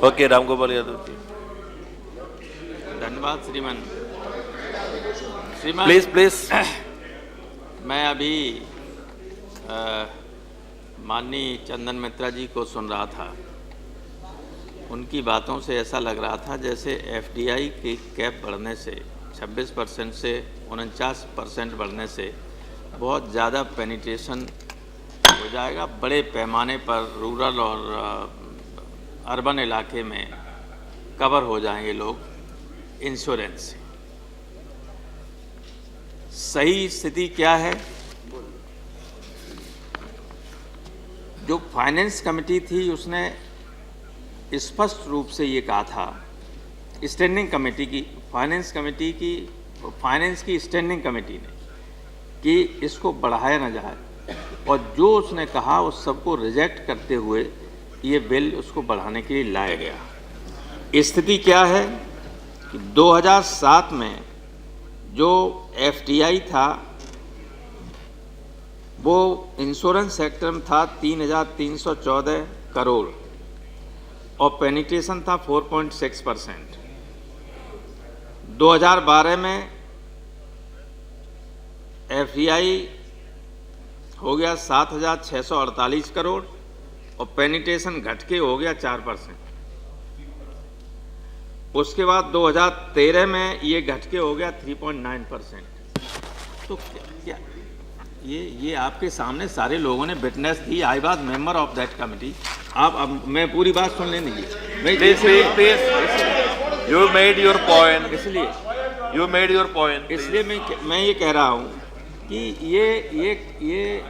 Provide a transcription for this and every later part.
Okay, Ramgopal Yadav ji. धन्यवाद श्रीमान। Please. मैं अभी माननीय चंदन मित्रा जी को सुन रहा था। उनकी बातों से ऐसा लग रहा था जैसे एफडीआई की कैप बढ़ने से 26% से 49% बढ़ने से बहुत ज़्यादा पेनिट्रेशन हो जाएगा, बड़े पैमाने पर रूरल और अर्बन इलाके में कवर हो जाएंगे लोग इंश्योरेंस से। सही स्थिति क्या है? जो फाइनेंस कमेटी थी उसने स्पष्ट रूप से ये कहा था, स्टैंडिंग कमेटी की, फाइनेंस की स्टैंडिंग कमेटी ने, कि इसको बढ़ाया न जाए, और जो उसने कहा उस सबको रिजेक्ट करते हुए ये बिल उसको बढ़ाने के लिए लाया गया। स्थिति क्या है कि 2007 में जो एफडीआई था वो इंश्योरेंस सेक्टर में था 3,314 करोड़ और पेनिट्रेशन था 4.6%। 2012 में एफडीआई हो गया 7,648 करोड़ और पेनिट्रेशन घट के हो गया 4%। उसके बाद 2013 में ये घट के हो गया 3.9%। तो क्या ये आपके सामने सारे लोगों ने witness the. I was member of that committee. आप अब मैं पूरी बात सुन लेने दीजिए। Please, you made your point. इसलिए मैं ये कह रहा हूँ कि ये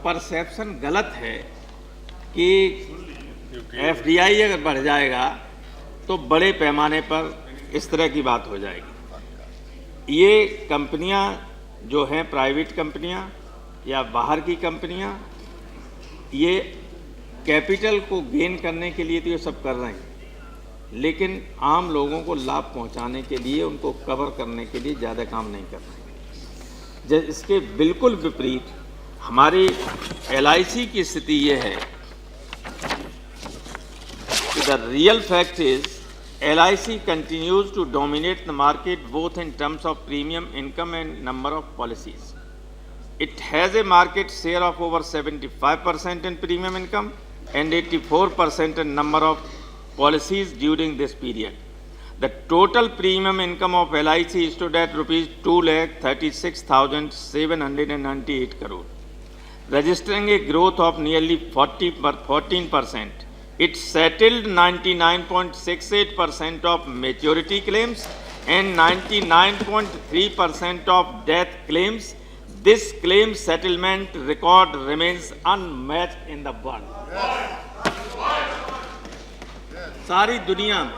परसेप्शन गलत है कि एफडीआई अगर बढ़ जाएगा तो बड़े पैमाने पर इस तरह की बात हो जाएगी। ये कंपनियां जो हैं, प्राइवेट कंपनियां या बाहर की कंपनियां, ये कैपिटल को गेन करने के लिए तो ये सब कर रहे हैं, लेकिन आम लोगों को लाभ पहुंचाने के लिए, उनको कवर करने के लिए ज़्यादा काम नहीं कर रहे हैं। इसके बिल्कुल विपरीत हमारी एलआईसी की स्थिति ये है कि the real fact is LIC continues to dominate the market both in terms of premium income and number of policies. It has a market share of over 75% in premium income and 84% in number of policies during this period. The total premium income of LIC stood at rupees 2,36,798 crore, registering a growth of nearly 14%. It settled 99.68% of maturity claims and 99.3% of death claims. This claim settlement record remains unmatched in the world. सारी दुनिया में।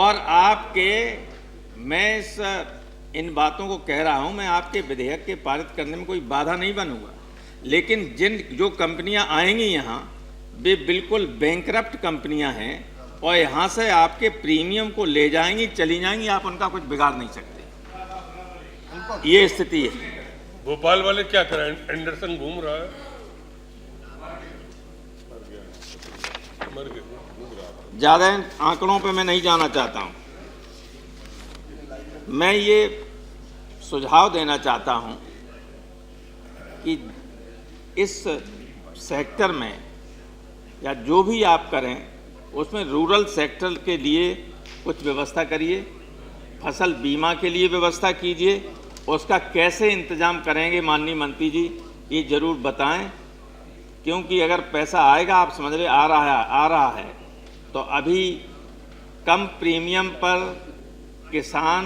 और मैं इन बातों को कह रहा हूं, मैं आपके विधेयक के पारित करने में कोई बाधा नहीं बनूंगा, लेकिन जो कंपनियां आएंगी यहाँ वे बिल्कुल बैंकरप्ट कंपनियां हैं और यहाँ से आपके प्रीमियम को ले जाएंगी, चली जाएंगी, आप उनका कुछ बिगाड़ नहीं सकते। ये स्थिति है। भोपाल वाले क्या करें? एंडरसन घूम रहा है, मर गया। ज़्यादा आंकड़ों पे मैं नहीं जाना चाहता हूँ। मैं ये सुझाव देना चाहता हूँ कि इस सेक्टर में या जो भी आप करें उसमें रूरल सेक्टर के लिए कुछ व्यवस्था करिए, फसल बीमा के लिए व्यवस्था कीजिए। उसका कैसे इंतजाम करेंगे माननीय मंत्री जी, ये ज़रूर बताएं, क्योंकि अगर पैसा आएगा, आप समझ रहे आ रहा है तो अभी कम प्रीमियम पर किसान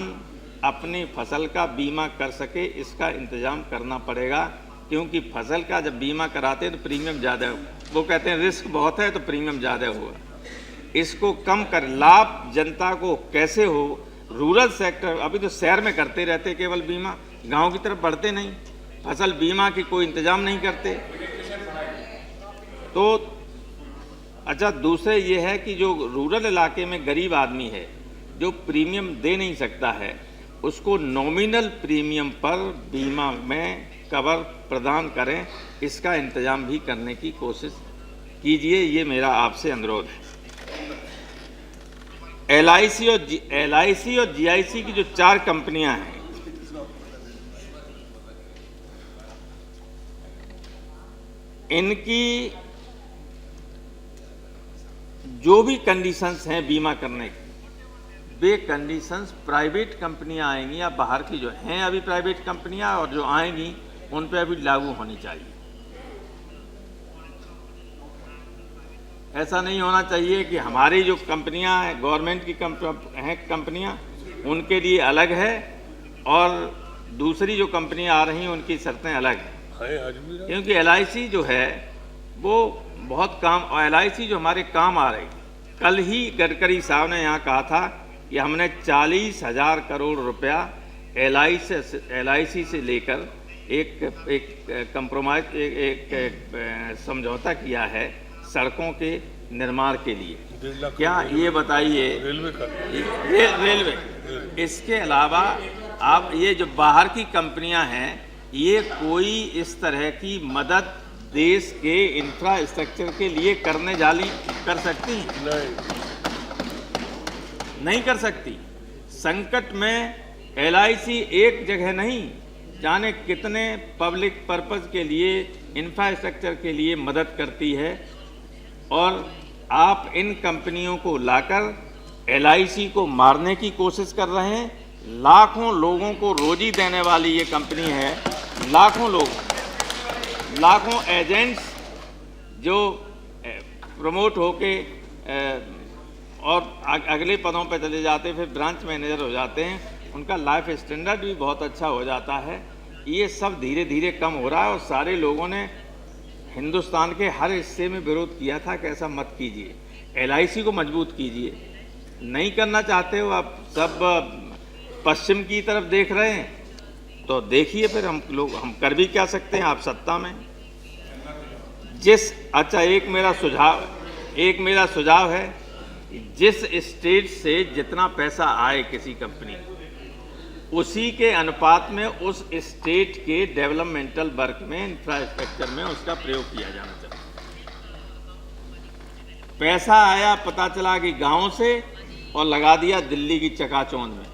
अपनी फसल का बीमा कर सके, इसका इंतजाम करना पड़ेगा। क्योंकि फसल का जब बीमा कराते हैं तो प्रीमियम ज़्यादा, वो कहते हैं रिस्क बहुत है तो प्रीमियम ज़्यादा होगा। इसको कम कर, लाभ जनता को कैसे हो। रूरल सेक्टर अभी तो शहर में करते रहते केवल बीमा, गांव की तरफ बढ़ते नहीं, फसल बीमा की कोई इंतजाम नहीं करते। तो अच्छा, दूसरे ये है कि जो रूरल इलाके में गरीब आदमी है जो प्रीमियम दे नहीं सकता है, उसको नॉमिनल प्रीमियम पर बीमा में कवर प्रदान करें, इसका इंतजाम भी करने की कोशिश कीजिए। ये मेरा आपसे अनुरोध है। LIC और GIC की जो 4 कंपनियां हैं, इनकी जो भी कंडीशंस हैं बीमा करने की, वे कंडीशंस प्राइवेट कंपनियां आएंगी या बाहर की जो हैं अभी प्राइवेट कंपनियां और जो आएंगी उन पर अभी लागू होनी चाहिए। ऐसा नहीं होना चाहिए कि हमारी जो कंपनियां हैं, गवर्नमेंट की कंपनियां, उनके लिए अलग है और दूसरी जो कंपनियां आ रही हैं उनकी शर्तें अलग हैं। क्योंकि LIC जो है वो बहुत काम, और LIC जो हमारे काम आ रही, कल ही गडकरी साहब ने यहाँ कहा था कि हमने 40,000 करोड़ रुपया LIC से लेकर एक कंप्रोमाइज एक समझौता किया है सड़कों के निर्माण के लिए। क्या ये बताइए, रेलवे, इसके अलावा आप ये जो बाहर की कंपनियां हैं, ये कोई इस तरह की मदद देश के इंफ्रास्ट्रक्चर के लिए कर सकती हैं? नहीं कर सकती। संकट में LIC एक जगह नहीं, जाने कितने पब्लिक पर्पस के लिए, इंफ्रास्ट्रक्चर के लिए मदद करती है। और आप इन कंपनियों को लाकर LIC को मारने की कोशिश कर रहे हैं। लाखों लोगों को रोजी देने वाली ये कंपनी है। लाखों लोग, लाखों एजेंट्स जो प्रमोट होके और अगले पदों पर चले जाते, फिर ब्रांच मैनेजर हो जाते हैं, उनका लाइफ स्टैंडर्ड भी बहुत अच्छा हो जाता है। ये सब धीरे धीरे कम हो रहा है और सारे लोगों ने हिंदुस्तान के हर हिस्से में विरोध किया था कि ऐसा मत कीजिए, LIC को मजबूत कीजिए। नहीं करना चाहते हो, आप सब पश्चिम की तरफ देख रहे हैं, तो देखिए फिर हम कर भी क्या सकते हैं। आप सत्ता में अच्छा, एक मेरा सुझाव है, जिस स्टेट से जितना पैसा आए किसी कंपनी, उसी के अनुपात में उस स्टेट के डेवलपमेंटल वर्क में, इंफ्रास्ट्रक्चर में उसका प्रयोग किया जाना चाहिए। पैसा आया, पता चला कि गांव से, और लगा दिया दिल्ली की चकाचौंध में,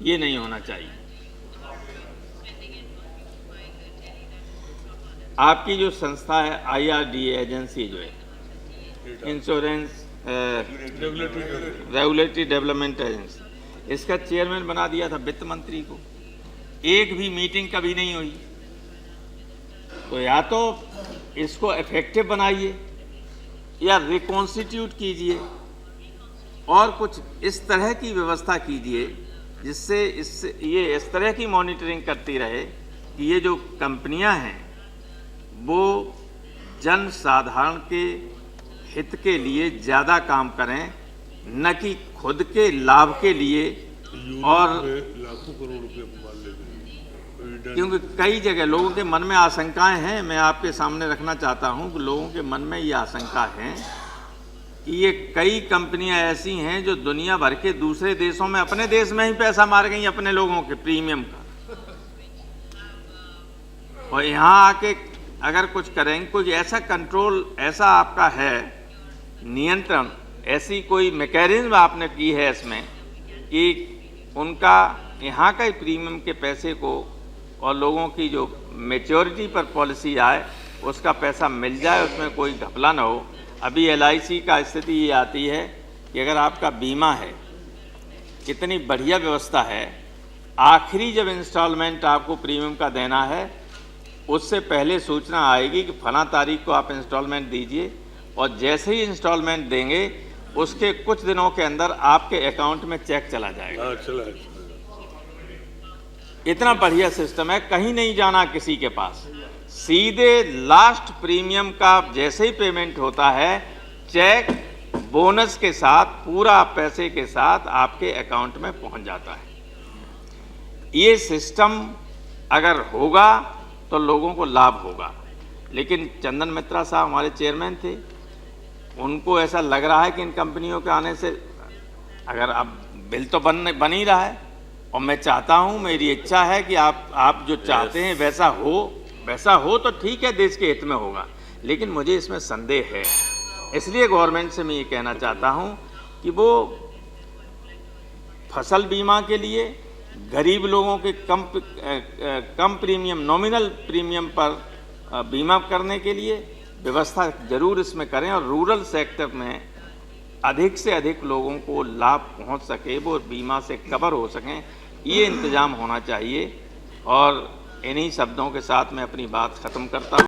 ये नहीं होना चाहिए। आपकी जो संस्था है IRDA एजेंसी जो है, इंश्योरेंस रेगुलेटरी डेवलपमेंट एजेंसी, इसका चेयरमैन बना दिया था वित्त मंत्री को। एक भी मीटिंग कभी नहीं हुई। तो या तो इसको इफेक्टिव बनाइए या रिकॉन्स्टिट्यूट कीजिए और कुछ इस तरह की व्यवस्था कीजिए जिससे ये इस तरह की मॉनिटरिंग करती रहे कि ये जो कंपनियां हैं वो जन साधारण के हित के लिए ज़्यादा काम करें, न कि खुद के लाभ के लिए। और लाखों करोड़ रुपए कमा लेते हैं, क्योंकि कई जगह लोगों के मन में आशंकाएं हैं, मैं आपके सामने रखना चाहता हूं कि लोगों के मन में ये आशंका है कि ये कई कंपनियां ऐसी हैं जो दुनिया भर के दूसरे देशों में अपने देश में ही पैसा मार गई अपने लोगों के प्रीमियम का, और यहाँ आके अगर कुछ करेंगे, कुछ ऐसा कंट्रोल, ऐसा आपका है नियंत्रण, ऐसी कोई मैकेनिज्म आपने की है इसमें कि उनका यहाँ का ही प्रीमियम के पैसे को और लोगों की जो मैच्योरिटी पर पॉलिसी आए उसका पैसा मिल जाए, उसमें कोई घपला ना हो। अभी LIC का स्थिति ये आती है कि अगर आपका बीमा है, कितनी बढ़िया व्यवस्था है, आखिरी जब इंस्टॉलमेंट आपको प्रीमियम का देना है उससे पहले सूचना आएगी कि फला तारीख को आप इंस्टॉलमेंट दीजिए, और जैसे ही इंस्टॉलमेंट देंगे उसके कुछ दिनों के अंदर आपके अकाउंट में चेक चला जाएगा। इतना बढ़िया सिस्टम है, कहीं नहीं जाना किसी के पास, सीधे लास्ट प्रीमियम का जैसे ही पेमेंट होता है, चेक बोनस के साथ, पूरा पैसे के साथ आपके अकाउंट में पहुंच जाता है। ये सिस्टम अगर होगा तो लोगों को लाभ होगा। लेकिन चंदन मित्रा साहब हमारे चेयरमैन थे, उनको ऐसा लग रहा है कि इन कंपनियों के आने से, अगर अब बिल तो बन ही रहा है, और मैं चाहता हूं, मेरी इच्छा है कि आप जो चाहते हैं वैसा हो तो ठीक है, देश के हित में होगा। लेकिन मुझे इसमें संदेह है, इसलिए गवर्नमेंट से मैं ये कहना चाहता हूं कि वो फसल बीमा के लिए गरीब लोगों के कम प्रीमियम, नॉमिनल प्रीमियम पर बीमा करने के लिए व्यवस्था जरूर इसमें करें और रूरल सेक्टर में अधिक से अधिक लोगों को लाभ पहुंच सके, वो बीमा से कवर हो सकें, ये इंतजाम होना चाहिए। और इन्हीं शब्दों के साथ मैं अपनी बात ख़त्म करता हूँ।